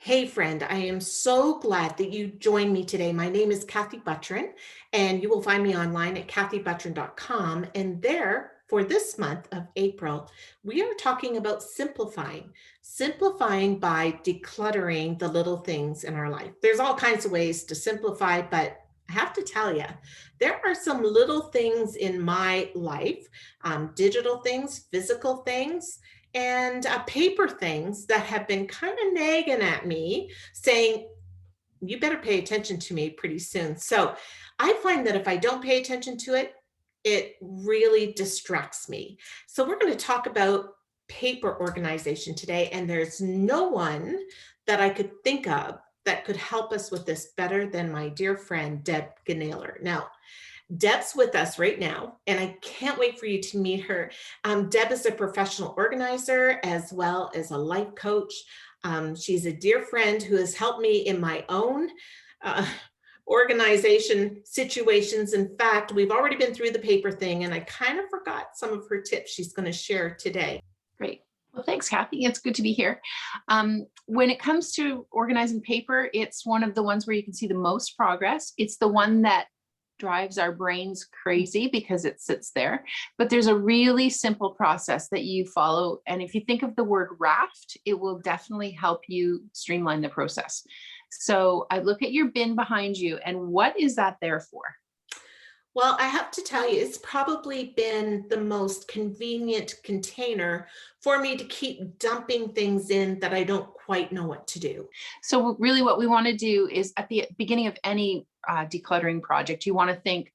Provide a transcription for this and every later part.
Hey friend, I am so glad that you joined me today. My name is Kathy Butryn, and you will find me online at kathybuttryn.com. And there, for this month of April, we are talking about simplifying by decluttering the little things in our life. There's all kinds of ways to simplify, but I have to tell you, there are some little things in my life, digital things, physical things, and paper things that have been kind of nagging at me saying, you better pay attention to me pretty soon. So I find that if I don't pay attention to it, it really distracts me. So we're going to talk about paper organization today, and there's no one that I could think of that could help us with this better than my dear friend, Deb Guneyler. Now, Deb's with us right now, and I can't wait for you to meet her. Deb is a professional organizer as well as a life coach. She's a dear friend who has helped me in my own uh, organization situations. In fact, we've already been through the paper thing, and I kind of forgot some of her tips she's going to share today. Great. Well, thanks, Kathy. It's good to be here. When it comes to organizing paper, it's one of the ones where you can see the most progress. It's the one that drives our brains crazy because it sits there. But there's a really simple process that you follow. And if you think of the word raft, it will definitely help you streamline the process. So I look at your bin behind you, and what is that there for? Well, I have to tell you, it's probably been the most convenient container for me to keep dumping things in that I don't quite know what to do. So really what we want to do is at the beginning of any decluttering project, you want to think,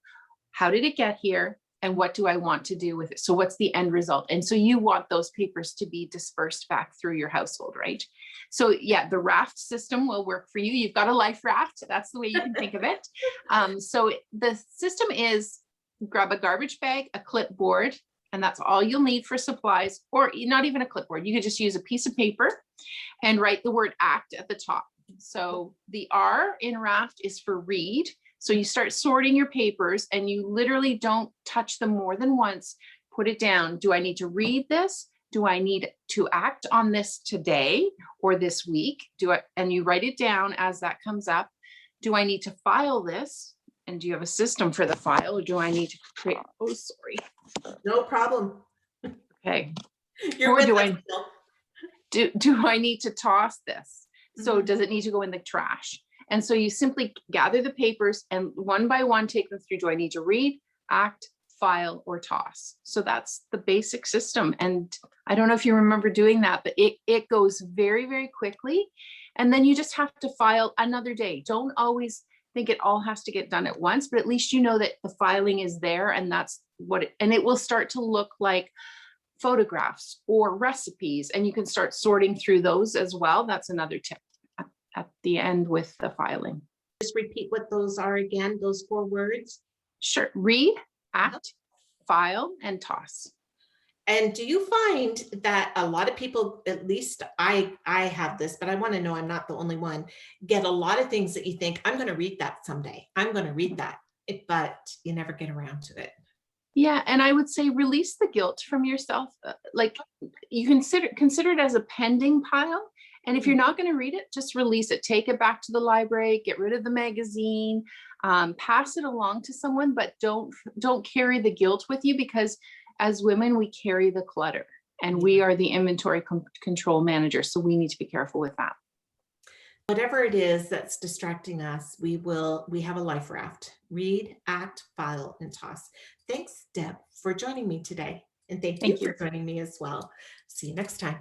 how did it get here? And what do I want to do with it? So what's the end result? And so you want those papers to be dispersed back through your household, right? So yeah, the raft system will work for you. You've got a life raft. That's the way you can think of it. So the system is grab a garbage bag, a clipboard, and that's all you'll need for supplies, or not even a clipboard. You could just use a piece of paper and write the word act at the top. So the R in raft is for read. So you start sorting your papers and you literally don't touch them more than once. Put it down. Do I need to read this? Do I need to act on this today or this week? And you write it down as that comes up. Do I need to file this? And do you have a system for the file, or do I need to create? Oh, sorry. No problem. Okay. You're Or with do us I still. do I need to toss this? So does it need to go in the trash? And so you simply gather the papers and one by one take them through. Do I need to read, act, file, or toss? So that's the basic system. And I don't know if you remember doing that, but it goes very, very quickly. And then you just have to file another day. Don't always think it all has to get done at once, but at least you know that the filing is there, and that's and it will start to look like photographs or recipes, and you can start sorting through those as well. That's another tip at the end with the filing. Just repeat what those are again, those 4 words. Sure. Read, act, file, and toss. And do you find that a lot of people, at least I have this, but I want to know I'm not the only one, get a lot of things that you think, I'm going to read that someday. I'm going to read that, but you never get around to it. Yeah, and I would say release the guilt from yourself. Like you consider it as a pending pile. And if you're not going to read it, just release it. Take it back to the library, get rid of the magazine, pass it along to someone, but don't carry the guilt with you, because as women, we carry the clutter, and we are the inventory control manager. So we need to be careful with that. Whatever it is that's distracting us, we have a life raft. Read, act, file, and toss. Thanks, Deb, for joining me today. And thank you for joining me as well. See you next time.